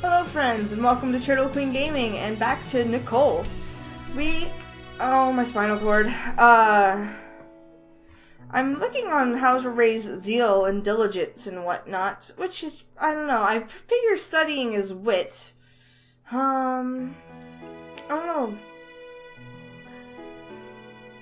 Hello friends, and welcome to TurtleQueenGaming, and back to Nicole. Oh, my spinal cord. I'm looking on how to raise zeal and diligence and whatnot, which is, I don't know, I figure studying is wit. I don't know.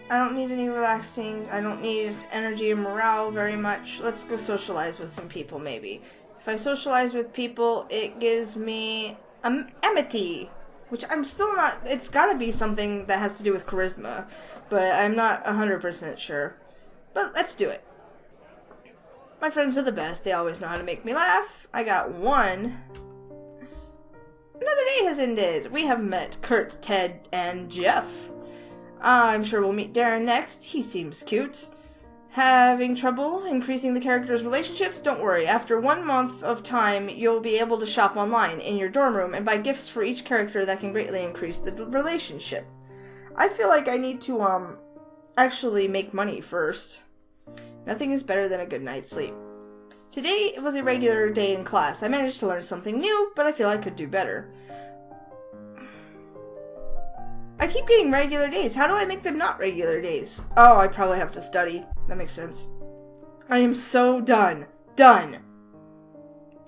I don't need any relaxing, I don't need energy and morale very much. Let's go socialize with some people, maybe. If I socialize with people, it gives me amity, which I'm still not, it's gotta be something that has to do with charisma, but I'm not 100% sure. But let's do it. My friends are the best, they always know how to make me laugh. I got one. Another day has ended. We have met Kurt, Ted, and Jeff. I'm sure we'll meet Darren next, he seems cute. Having trouble increasing the characters' relationships? Don't worry, after 1 month of time, you'll be able to shop online in your dorm room and buy gifts for each character that can greatly increase the relationship. I feel like I need to, actually make money first. Nothing is better than a good night's sleep. Today was a regular day in class. I managed to learn something new, but I feel I could do better. I keep getting regular days. How do I make them not regular days? Oh, I probably have to study. That makes sense. I am so done. Done.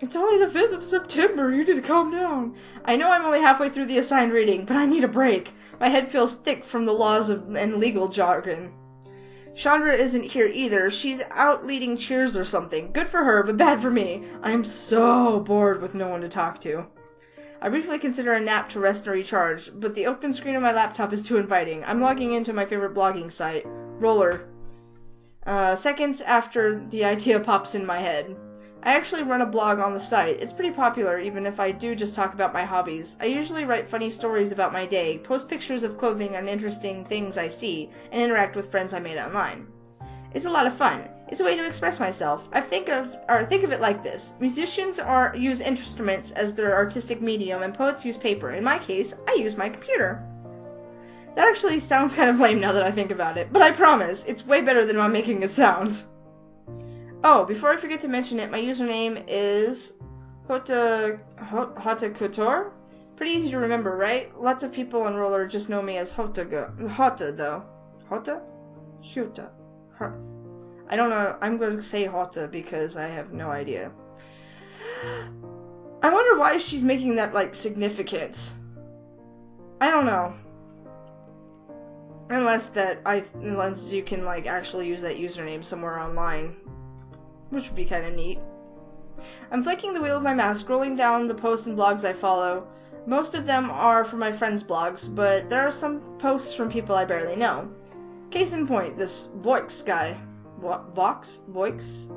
It's only the 5th of September. You need to calm down. I know I'm only halfway through the assigned reading, but I need a break. My head feels thick from the laws and legal jargon. Chandra isn't here either. She's out leading cheers or something. Good for her, but bad for me. I am so bored with no one to talk to. I briefly consider a nap to rest and recharge, but the open screen of my laptop is too inviting. I'm logging into my favorite blogging site, Roller. Seconds after the idea pops in my head. I actually run a blog on the site. It's pretty popular, even if I do just talk about my hobbies. I usually write funny stories about my day, post pictures of clothing and interesting things I see, and interact with friends I made online. It's a lot of fun. It's a way to express myself. Think of it like this. Musicians use instruments as their artistic medium, and poets use paper. In my case, I use my computer. That actually sounds kind of lame now that I think about it, but I promise, it's way better than I'm making it sound. Oh, before I forget to mention it, my username is Hota Couture? Pretty easy to remember, right? Lots of people on Roller just know me as Hota though. Hota? Huta. I don't know, I'm going to say Hota because I have no idea. I wonder why she's making that, like, significant. I don't know. Unless you can, like, actually use that username somewhere online. Which would be kind of neat. I'm flicking the wheel of my mouse, scrolling down the posts and blogs I follow. Most of them are from my friends' blogs, but there are some posts from people I barely know. Case in point, this Voix guy. Vox? Voix?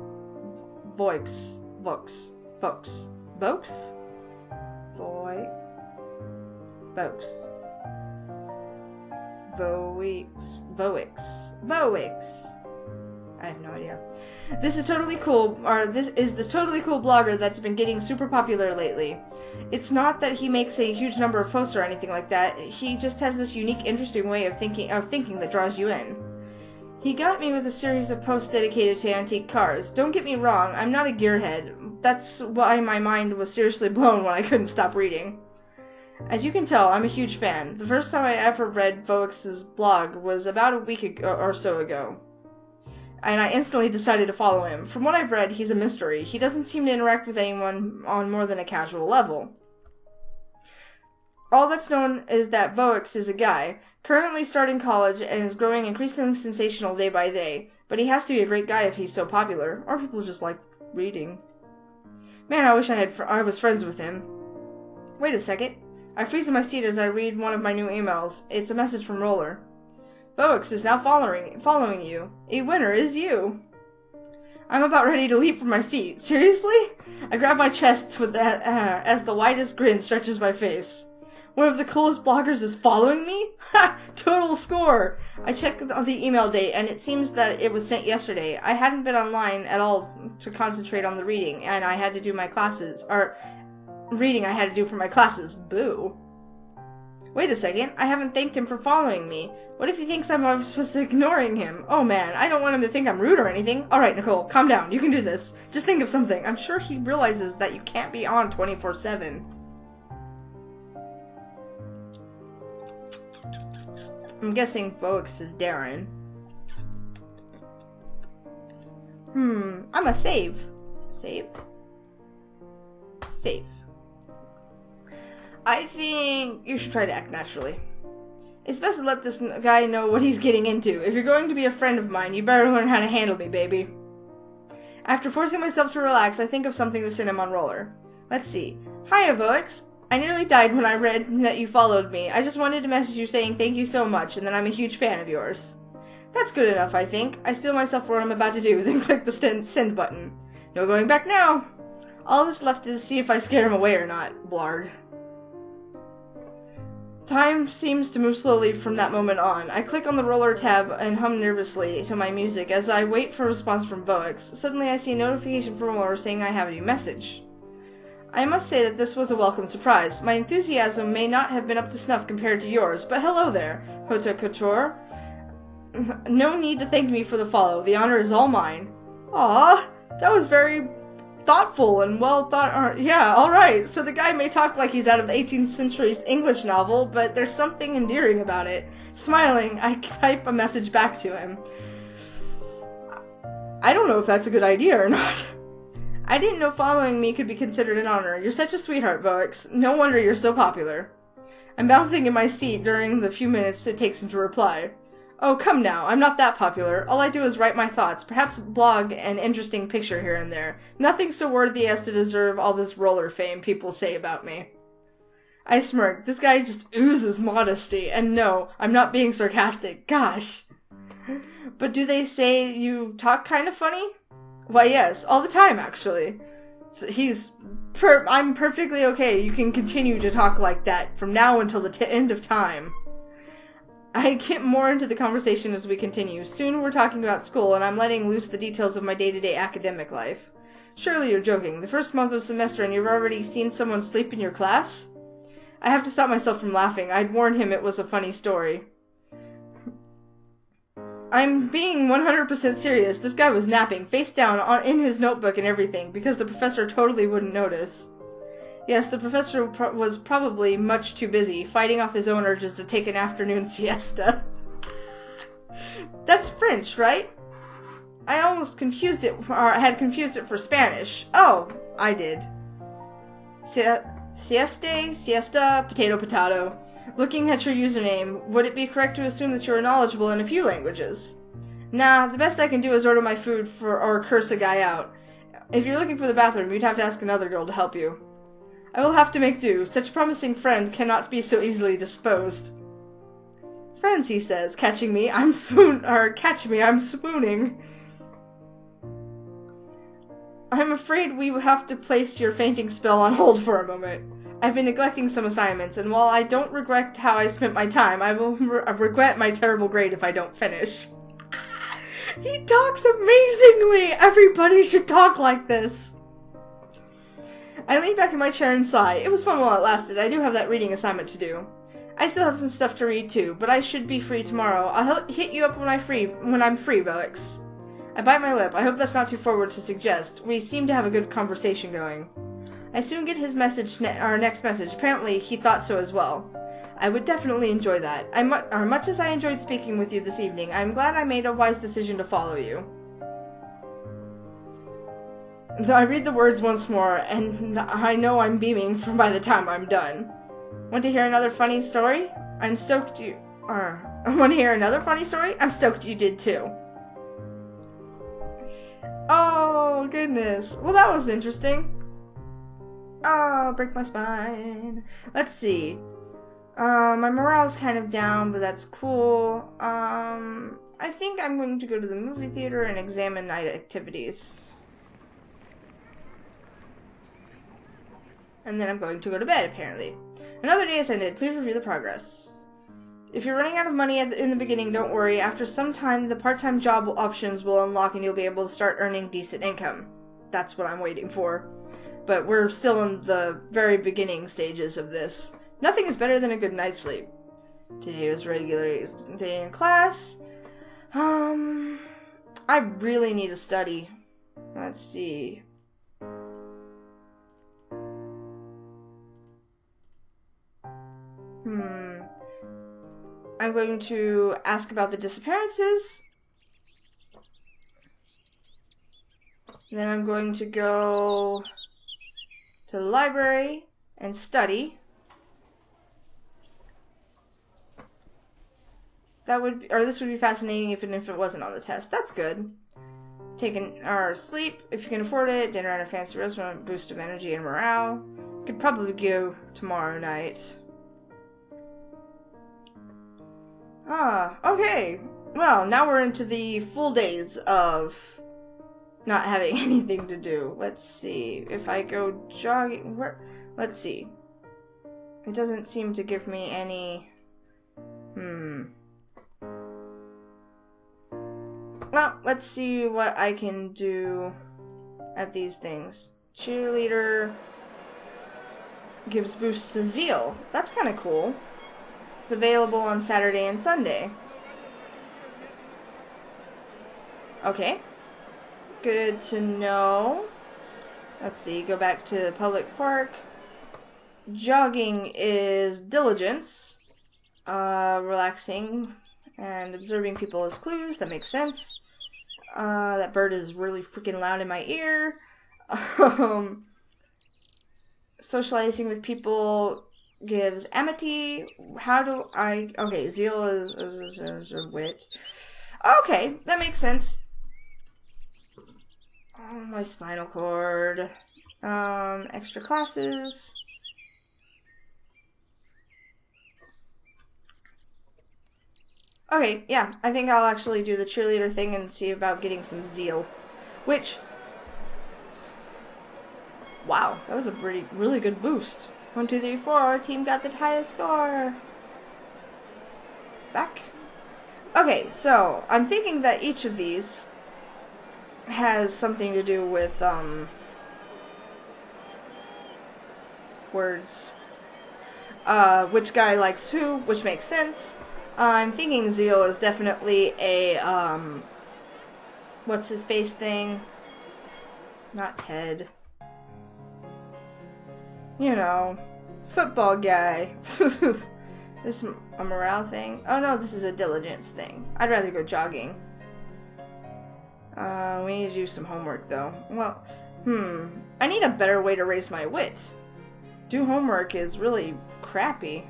Voix. Vox. Vox. Vox? Vox. Voix. I have no idea. This is totally cool, or this totally cool blogger that's been getting super popular lately. It's not that he makes a huge number of posts or anything like that. He just has this unique, interesting way of thinking that draws you in. He got me with a series of posts dedicated to antique cars. Don't get me wrong, I'm not a gearhead. That's why my mind was seriously blown when I couldn't stop reading. As you can tell, I'm a huge fan. The first time I ever read Voix's blog was about a week or so ago. And I instantly decided to follow him. From what I've read, he's a mystery. He doesn't seem to interact with anyone on more than a casual level. All that's known is that Voix is a guy, currently starting college and is growing increasingly sensational day by day. But he has to be a great guy if he's so popular, or people just like reading. Man, I wish I was friends with him. Wait a second. I freeze in my seat as I read one of my new emails. It's a message from Roller. Voix is now following you. A winner is you. I'm about ready to leap from my seat. Seriously? I grab my chest with as the widest grin stretches my face. One of the coolest bloggers is following me? Ha! Total score! I checked the email date, and it seems that it was sent yesterday. I hadn't been online at all to concentrate on the reading, and I had to do my classes. Reading I had to do for my classes. Boo. Wait a second, I haven't thanked him for following me. What if he thinks I'm just ignoring him? Oh man, I don't want him to think I'm rude or anything. Alright, Nicole, calm down. You can do this. Just think of something. I'm sure he realizes that you can't be on 24/7. I'm guessing Boix is Darren. I'm a save. Save? Save. I think you should try to act naturally. It's best to let this guy know what he's getting into. If you're going to be a friend of mine, you better learn how to handle me, baby. After forcing myself to relax, I think of something to send him on roller. Let's see. Hiya, Voix. I nearly died when I read that you followed me. I just wanted to message you saying thank you so much and that I'm a huge fan of yours. That's good enough, I think. I steel myself for what I'm about to do, then click the send button. No going back now. All that's left is to see if I scare him away or not. Blarg. Time seems to move slowly from that moment on. I click on the roller tab and hum nervously to my music as I wait for a response from Boix. Suddenly I see a notification from roller saying I have a new message. I must say that this was a welcome surprise. My enthusiasm may not have been up to snuff compared to yours, but hello there, Hota Couture. No need to thank me for the follow. The honor is all mine. Aw, that was very thoughtful and well thought. Yeah, alright. So the guy may talk like he's out of the 18th century's English novel, but there's something endearing about it. Smiling, I type a message back to him. I don't know if that's a good idea or not. I didn't know following me could be considered an honor. You're such a sweetheart, Boix. No wonder you're so popular. I'm bouncing in my seat during the few minutes it takes him to reply. Oh, come now, I'm not that popular. All I do is write my thoughts, perhaps blog an interesting picture here and there. Nothing so worthy as to deserve all this roller fame people say about me. I smirk. This guy just oozes modesty. And no, I'm not being sarcastic. Gosh. But do they say you talk kind of funny? Why, yes, all the time, actually. I'm perfectly okay. You can continue to talk like that from now until the end of time. I get more into the conversation as we continue. Soon we're talking about school, and I'm letting loose the details of my day-to-day academic life. Surely you're joking. The first month of the semester and you've already seen someone sleep in your class? I have to stop myself from laughing. I'd warned him it was a funny story. I'm being 100% serious. This guy was napping, face down, in his notebook and everything, because the professor totally wouldn't notice. Yes, the professor was probably much too busy, fighting off his own urges to take an afternoon siesta. That's French, right? I almost confused it, or had confused it for Spanish. Oh, I did. Siesta, potato. Looking at your username, would it be correct to assume that you are knowledgeable in a few languages? Nah, the best I can do is order my food or curse a guy out. If you're looking for the bathroom, you'd have to ask another girl to help you. I will have to make do. Such a promising friend cannot be so easily disposed. Friends, he says, catch me, I'm swooning. I'm afraid we will have to place your fainting spell on hold for a moment. I've been neglecting some assignments, and while I don't regret how I spent my time, I will regret my terrible grade if I don't finish. He talks amazingly! Everybody should talk like this! I lean back in my chair and sigh. It was fun while it lasted. I do have that reading assignment to do. I still have some stuff to read too, but I should be free tomorrow. I'll hit you up when I'm free, Boix. I bite my lip. I hope that's not too forward to suggest. We seem to have a good conversation going. I soon get his message, our next message. Apparently, he thought so as well. I would definitely enjoy that. Much as I enjoyed speaking with you this evening, I'm glad I made a wise decision to follow you. I read the words once more, and I know I'm beaming by the time I'm done. Want to hear another funny story? I'm stoked you... want to hear another funny story? I'm stoked you did too. Oh, goodness. Well, that was interesting. Oh, break my spine. Let's see. My morale's kind of down, but that's cool. I think I'm going to go to the movie theater and examine night activities. And then I'm going to go to bed, apparently. Another day has ended. Please review the progress. If you're running out of money in the beginning, don't worry. After some time, the part-time job options will unlock and you'll be able to start earning decent income. That's what I'm waiting for. But we're still in the very beginning stages of this. Nothing is better than a good night's sleep. Today was regular day in class. I really need to study. Let's see. I'm going to ask about the disappearances. Then I'm going to go to the library and study. This would be fascinating if it wasn't on the test. That's good. Sleep, if you can afford it. Dinner at a fancy restaurant, boost of energy and morale. Could probably go tomorrow night. Okay. Well, now we're into the full days of not having anything to do. Let's see. If I go jogging... Let's see. It doesn't seem to give me any... Well, let's see what I can do at these things. Cheerleader gives boosts to zeal. That's kind of cool. It's available on Saturday and Sunday. Okay. Good to know. Let's see, go back to the public park. Jogging is diligence. Relaxing and observing people as clues. That makes sense. That bird is really freaking loud in my ear. Socializing with people gives amity. Okay, zeal is wit. Okay, that makes sense. Oh, my spinal cord. Extra classes. Okay, yeah, I think I'll actually do the cheerleader thing and see about getting some zeal. Which... Wow, that was a really good boost. 1, 2, 3, 4, our team got the highest score. Back. Okay, so I'm thinking that each of these has something to do with, words. Which guy likes who, which makes sense. I'm thinking zeal is definitely a, what's his face thing? Not Ted. You know, football guy. This a morale thing? Oh no, this is a diligence thing. I'd rather go jogging. We need to do some homework though. Well, I need a better way to raise my wit. Do homework is really crappy.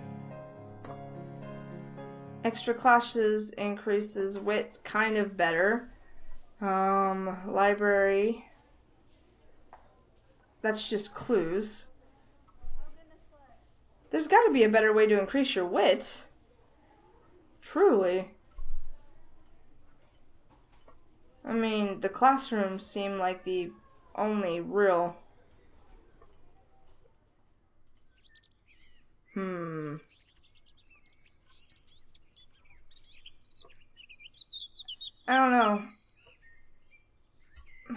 Extra classes increases wit kind of better. Library. That's just clues. There's got to be a better way to increase your wit. Truly. I mean, the classrooms seem like the only real... I don't know.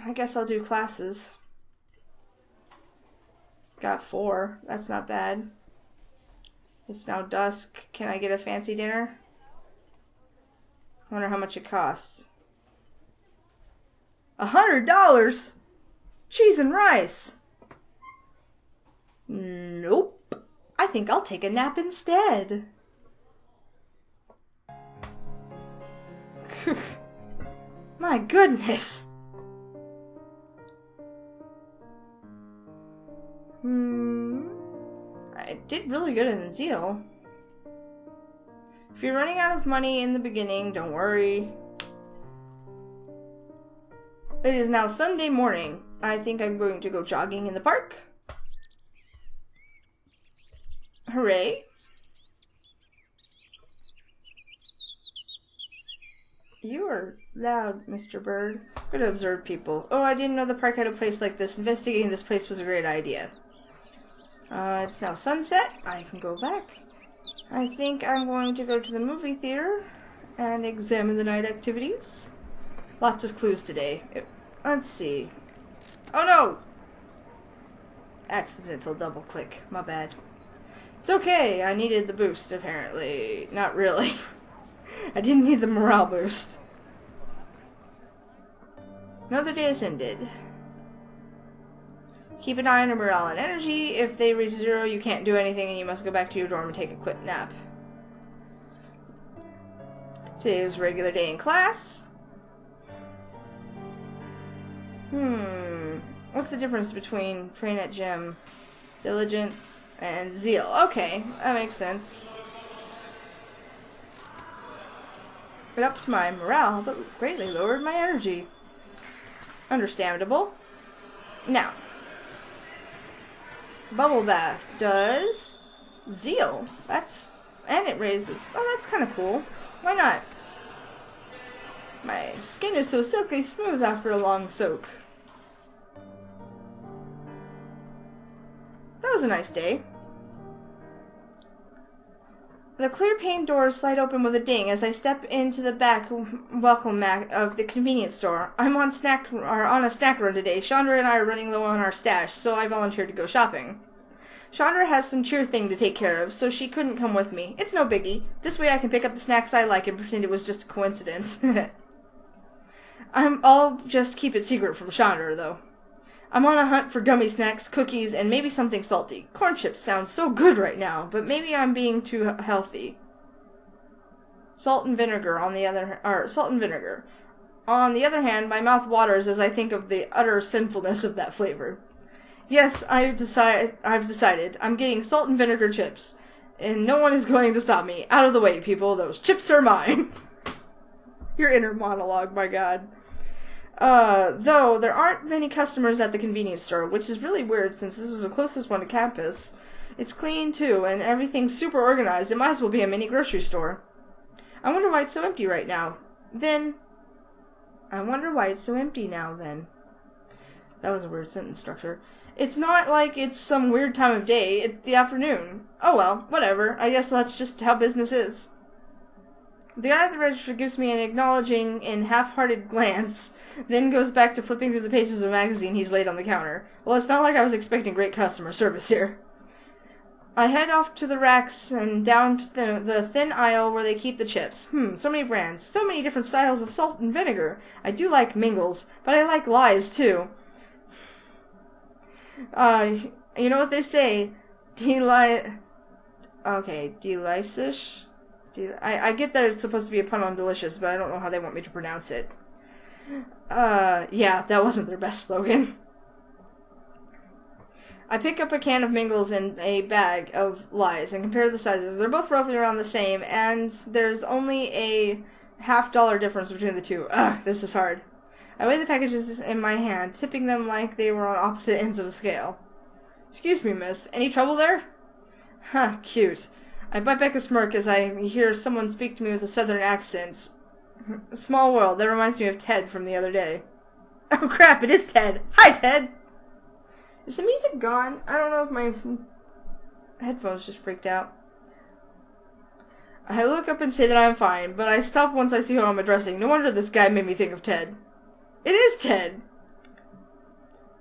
I guess I'll do classes. Got 4. That's not bad. It's now dusk. Can I get a fancy dinner? I wonder how much it costs. $100? Cheese and rice. Nope. I think I'll take a nap instead. My goodness. I did really good in zeal. If you're running out of money in the beginning, don't worry. It is now Sunday morning. I think I'm going to go jogging in the park. Hooray. You are loud, Mr. Bird. Good to observe people. Oh, I didn't know the park had a place like this. Investigating this place was a great idea. It's now sunset. I can go back. I think I'm going to go to the movie theater and examine the night activities. Lots of clues today. Let's see. Oh no! Accidental double click. My bad. It's okay. I needed the boost, apparently. Not really. I didn't need the morale boost. Another day has ended. Keep an eye on your morale and energy. If they reach 0, you can't do anything and you must go back to your dorm and take a quick nap. Today was a regular day in class. What's the difference between train at gym, diligence, and zeal? Okay, that makes sense. It ups my morale, but greatly lowered my energy. Understandable. Now, bubble bath does zeal. And it raises. Oh, that's kind of cool. Why not? My skin is so silky smooth after a long soak. That was a nice day. The clear pane doors slide open with a ding as I step into the back welcome mat of the convenience store. I'm on a snack run today. Chandra and I are running low on our stash, so I volunteered to go shopping. Chandra has some cheer thing to take care of, so she couldn't come with me. It's no biggie. This way I can pick up the snacks I like and pretend it was just a coincidence. I'll just keep it secret from Chandra, though. I'm on a hunt for gummy snacks, cookies, and maybe something salty. Corn chips sound so good right now, but maybe I'm being too healthy. Salt and vinegar. On the other hand, my mouth waters as I think of the utter sinfulness of that flavor. Yes, I've decided. I'm getting salt and vinegar chips, and no one is going to stop me. Out of the way, people. Those chips are mine. Your inner monologue, my God. Though there aren't many customers at the convenience store, which is really weird since this was the closest one to campus. It's clean, too, and everything's super organized. It might as well be a mini grocery store. I wonder why it's so empty right now. That was a weird sentence structure. It's not like it's some weird time of day. It's the afternoon. Oh well, whatever. I guess that's just how business is. The guy at the register gives me an acknowledging and half-hearted glance, then goes back to flipping through the pages of a magazine he's laid on the counter. Well, it's not like I was expecting great customer service here. I head off to the racks and down to the thin aisle where they keep the chips. So many brands, so many different styles of salt and vinegar. I do like Mingles, but I like Lies, too. You know what they say? Delicious? I get that it's supposed to be a pun on delicious, but I don't know how they want me to pronounce it. Yeah, that wasn't their best slogan. I pick up a can of Mingles and a bag of Lies and compare the sizes. They're both roughly around the same, and there's only a $50 difference between the two. Ugh, this is hard. I weigh the packages in my hand, tipping them like they were on opposite ends of a scale. Excuse me, miss. Any trouble there? Huh, cute. I bite back a smirk as I hear someone speak to me with a southern accent. Small world. That reminds me of Ted from the other day. Oh crap, it is Ted. Hi, Ted. Is the music gone? I don't know if my headphones just freaked out. I look up and say that I'm fine, but I stop once I see who I'm addressing. No wonder this guy made me think of Ted. It is Ted.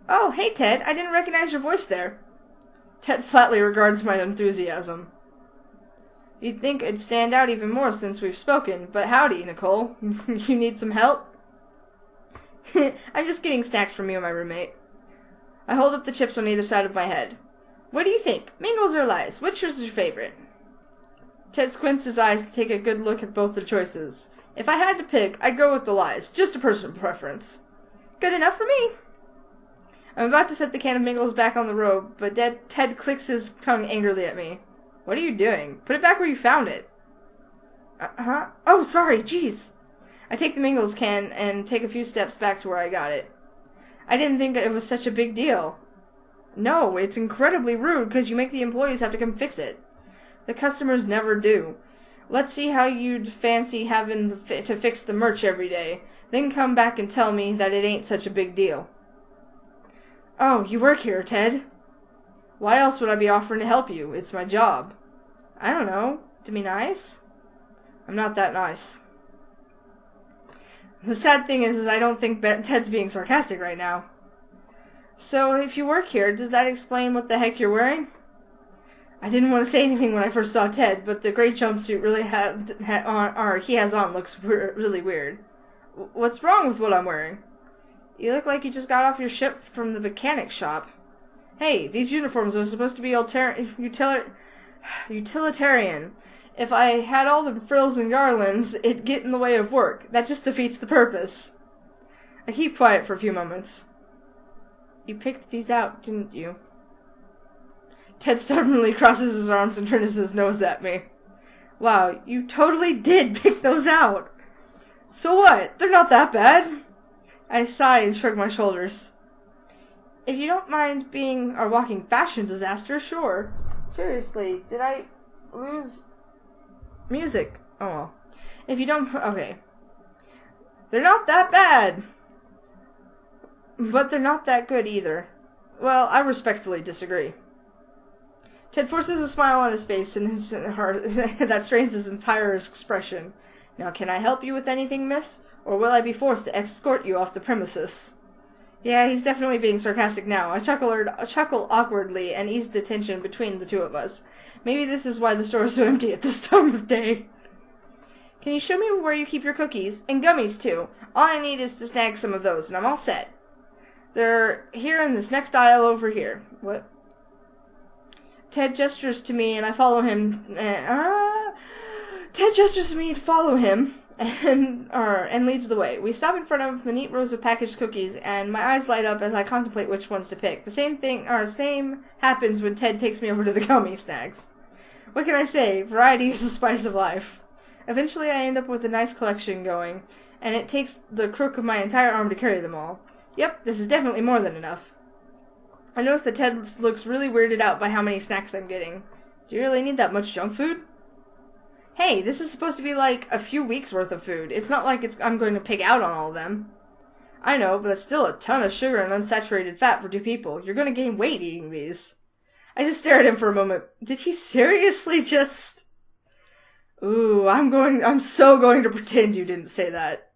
Oh, hey Ted. I didn't recognize your voice there. Ted flatly regards my enthusiasm. You'd think I'd stand out even more since we've spoken, but howdy, Nicole. You need some help? I'm just getting snacks from you and my roommate. I hold up the chips on either side of my head. What do you think? Mingles or Lies? Which is your favorite? Ted squints his eyes to take a good look at both the choices. If I had to pick, I'd go with the Lies. Just a personal preference. Good enough for me. I'm about to set the can of Mingles back on the robe, but Ted clicks his tongue angrily at me. What are you doing? Put it back where you found it. Huh? Oh, sorry, jeez. I take the Mingles can and take a few steps back to where I got it. I didn't think it was such a big deal. No, it's incredibly rude because you make the employees have to come fix it. The customers never do. Let's see how you'd fancy having to fix the merch every day. Then come back and tell me that it ain't such a big deal. Oh, you work here, Ted. Why else would I be offering to help you? It's my job. I don't know. To be nice? I'm not that nice. The sad thing is I don't think Ted's being sarcastic right now. So, if you work here, does that explain what the heck you're wearing? I didn't want to say anything when I first saw Ted, but the gray jumpsuit he has on looks really weird. What's wrong with what I'm wearing? You look like you just got off your ship from the mechanic shop. Hey, these uniforms are supposed to be utilitarian. If I had all the frills and garlands, it'd get in the way of work. That just defeats the purpose. I keep quiet for a few moments. You picked these out, didn't you? Ted stubbornly crosses his arms and turns his nose at me. Wow, you totally did pick those out. So what? They're not that bad. I sigh and shrug my shoulders. If you don't mind being our walking fashion disaster, sure. Seriously, did I lose music? Oh well. If you don't... Okay. They're not that bad. But they're not that good either. Well, I respectfully disagree. Ted forces a smile on his face and his heart that strains his entire expression. Now, can I help you with anything, miss? Or will I be forced to escort you off the premises? Yeah, he's definitely being sarcastic now. I chuckle awkwardly and ease the tension between the two of us. Maybe this is why the store is so empty at this time of day. Can you show me where you keep your cookies? And gummies, too. All I need is to snag some of those, and I'm all set. They're here in this next aisle over here. What? Ted gestures to me, and I follow him. Ted gestures to me to follow him, and leads the way. We stop in front of the neat rows of packaged cookies, and my eyes light up as I contemplate which ones to pick. The same happens when Ted takes me over to the gummy snacks. What can I say? Variety is the spice of life. Eventually, I end up with a nice collection going, and it takes the crook of my entire arm to carry them all. Yep, this is definitely more than enough. I notice that Ted looks really weirded out by how many snacks I'm getting. Do you really need that much junk food? Hey, this is supposed to be like a few weeks worth of food. It's not like I'm going to pig out on all of them. I know, but that's still a ton of sugar and unsaturated fat for 2 people. You're going to gain weight eating these. I just stare at him for a moment. Did he seriously just... Ooh, I'm so going to pretend you didn't say that.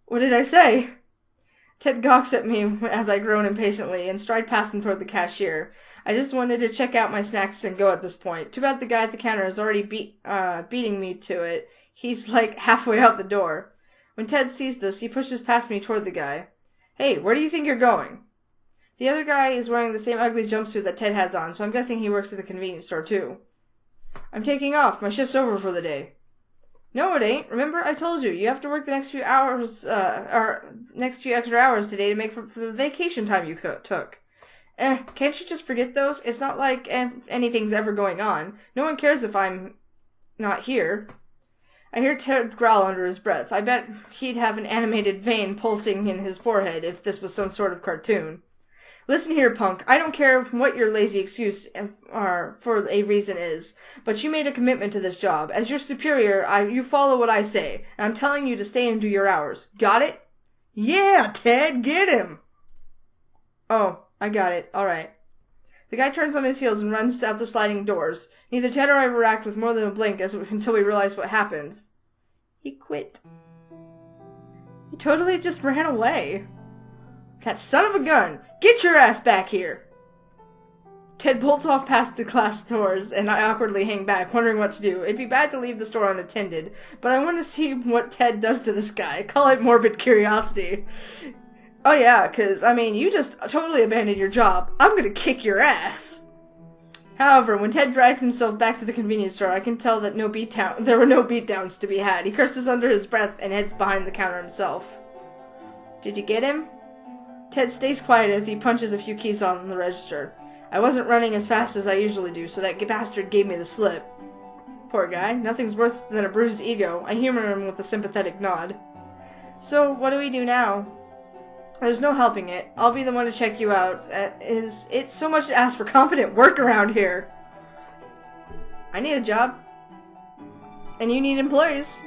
What did I say? Ted gawks at me as I groan impatiently and stride past him toward the cashier. I just wanted to check out my snacks and go at this point. Too bad the guy at the counter is already beating me to it. He's like halfway out the door. When Ted sees this, he pushes past me toward the guy. Hey, where do you think you're going? The other guy is wearing the same ugly jumpsuit that Ted has on, so I'm guessing he works at the convenience store too. I'm taking off. My shift's over for the day. No, it ain't. Remember, I told you have to work the next few hours, next few extra hours today to make for the vacation time you took. Can't you just forget those? It's not like anything's ever going on. No one cares if I'm not here. I hear Ted growl under his breath. I bet he'd have an animated vein pulsing in his forehead if this was some sort of cartoon. Listen here, punk. I don't care what your lazy excuse for a reason is, but you made a commitment to this job. As your superior, you follow what I say, and I'm telling you to stay and do your hours. Got it? Yeah, Ted, get him! Oh, I got it. All right. The guy turns on his heels and runs out the sliding doors. Neither Ted or I react with more than a blink until we realize what happens. He quit. He totally just ran away. That son of a gun! Get your ass back here! Ted bolts off past the glass doors, and I awkwardly hang back, wondering what to do. It'd be bad to leave the store unattended, but I want to see what Ted does to this guy. Call it morbid curiosity. Oh yeah, 'cause, you just totally abandoned your job. I'm gonna kick your ass! However, when Ted drags himself back to the convenience store, I can tell that there were no beatdowns to be had. He curses under his breath and heads behind the counter himself. Did you get him? Ted stays quiet as he punches a few keys on the register. I wasn't running as fast as I usually do, so that bastard gave me the slip. Poor guy. Nothing's worse than a bruised ego. I humor him with a sympathetic nod. So, what do we do now? There's no helping it. I'll be the one to check you out. It's so much to ask for competent work around here. I need a job. And you need employees.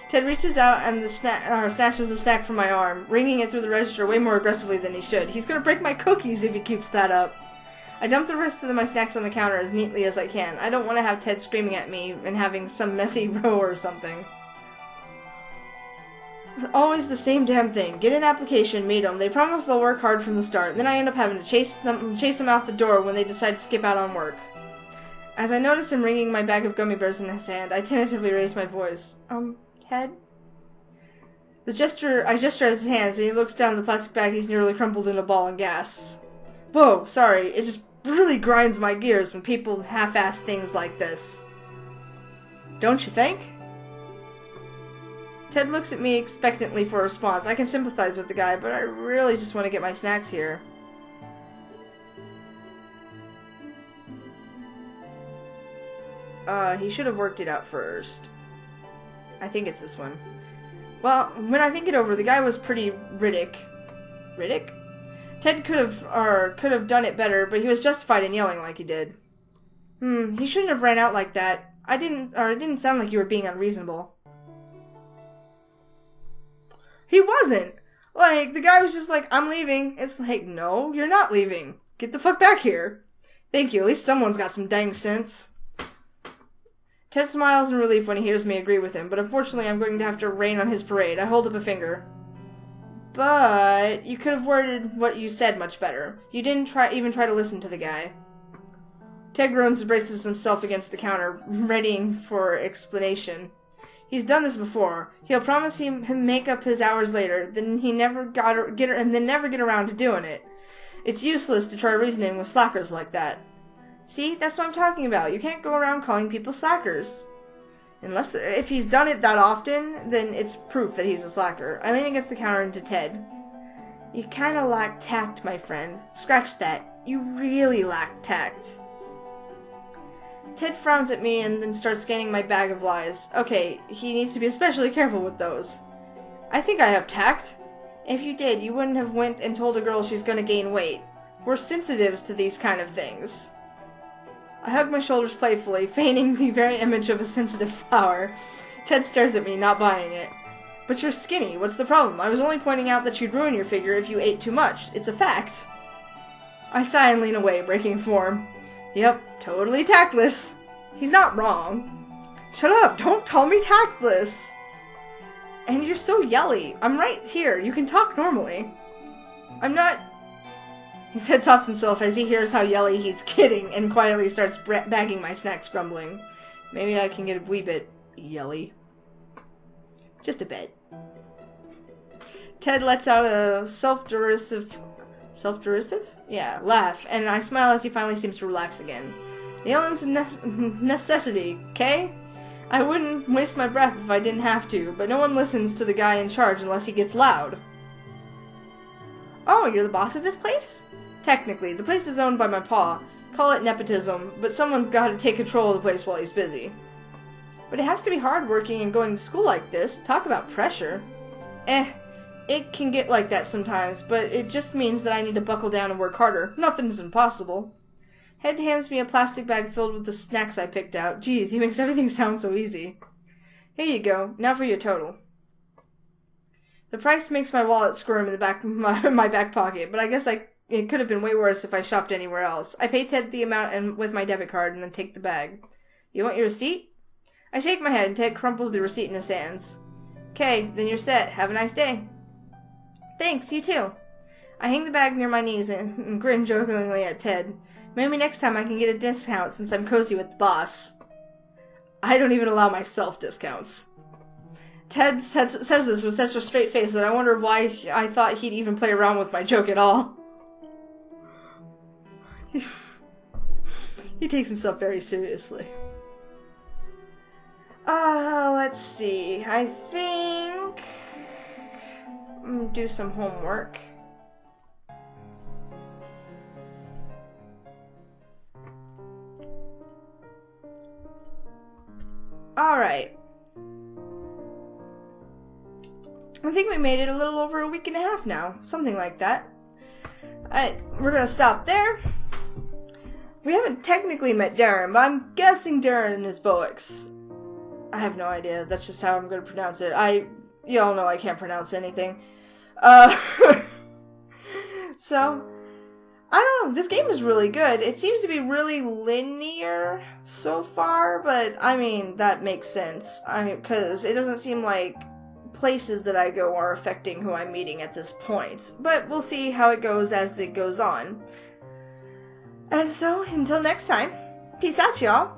Ted reaches out and snatches the snack from my arm, wringing it through the register way more aggressively than he should. He's gonna break my cookies if he keeps that up. I dump the rest of my snacks on the counter as neatly as I can. I don't want to have Ted screaming at me and having some messy row or something. Always the same damn thing. Get an application, meet them. They promise they'll work hard from the start. Then I end up having to chase them out the door when they decide to skip out on work. As I notice him wringing my bag of gummy bears in his hand, I tentatively raise my voice. Ted? I gesture at his hands, and he looks down the plastic bag he's nearly crumpled in a ball and gasps. Whoa, sorry, it just really grinds my gears when people half-ass things like this. Don't you think? Ted looks at me expectantly for a response. I can sympathize with the guy, but I really just want to get my snacks here. He should have worked it out first. I think it's this one. Well, when I think it over, the guy was pretty Riddick. Riddick? Ted could have done it better, but he was justified in yelling like he did. He shouldn't have ran out like that. It didn't sound like you were being unreasonable. He wasn't! Like, the guy was just like, I'm leaving. It's like, no, you're not leaving. Get the fuck back here. Thank you, at least someone's got some dang sense. Ted smiles in relief when he hears me agree with him, but unfortunately I'm going to have to rain on his parade. I hold up a finger. But you could have worded what you said much better. You didn't even try to listen to the guy. Ted groans and braces himself against the counter, readying for explanation. He's done this before. He'll promise him make up his hours later, then never get around to doing it. It's useless to try reasoning with slackers like that. See, that's what I'm talking about. You can't go around calling people slackers. If he's done it that often, then it's proof that he's a slacker. I lean against the counter into Ted. You kinda lack tact, my friend. Scratch that. You really lack tact. Ted frowns at me and then starts scanning my bag of lies. Okay, he needs to be especially careful with those. I think I have tact. If you did, you wouldn't have went and told a girl she's gonna gain weight. We're sensitive to these kind of things. I hug my shoulders playfully, feigning the very image of a sensitive flower. Ted stares at me, not buying it. But you're skinny. What's the problem? I was only pointing out that you'd ruin your figure if you ate too much. It's a fact. I sigh and lean away, breaking form. Yep, totally tactless. He's not wrong. Shut up, don't call me tactless. And you're so yelly. I'm right here. You can talk normally. I'm not... His head stops himself as he hears how yelly he's kidding and quietly starts bagging my snacks, grumbling. Maybe I can get a wee bit yelly. Just a bit. Ted lets out a self-derisive... Self-derisive? Yeah, laugh, and I smile as he finally seems to relax again. Yelling's a necessity, okay? I wouldn't waste my breath if I didn't have to, but no one listens to the guy in charge unless he gets loud. Oh, you're the boss of this place? Technically, the place is owned by my pa. Call it nepotism, but someone's got to take control of the place while he's busy. But it has to be hard working and going to school like this. Talk about pressure. It can get like that sometimes, but it just means that I need to buckle down and work harder. Nothing's impossible. Ted hands me a plastic bag filled with the snacks I picked out. Geez, he makes everything sound so easy. Here you go. Now for your total. The price makes my wallet squirm in the back my back pocket, but I guess it could have been way worse if I shopped anywhere else. I pay Ted the amount with my debit card and then take the bag. You want your receipt? I shake my head and Ted crumples the receipt in his hands. Okay, then you're set. Have a nice day. Thanks, you too. I hang the bag near my knees and grin jokingly at Ted. Maybe next time I can get a discount since I'm cozy with the boss. I don't even allow myself discounts. Ted says this with such a straight face that I wonder why I thought he'd even play around with my joke at all. He takes himself very seriously. Let's see. I think... do some homework. Alright. I think we made it a little over a week and a half now. Something like that. We're gonna stop there. We haven't technically met Darren, but I'm guessing Darren is Boix. I have no idea. That's just how I'm gonna pronounce it. Y'all know I can't pronounce anything. So, I don't know. This game is really good. It seems to be really linear so far, but I mean, that makes sense. Because it doesn't seem like places that I go are affecting who I'm meeting at this point. But we'll see how it goes as it goes on. And so, until next time, peace out, y'all.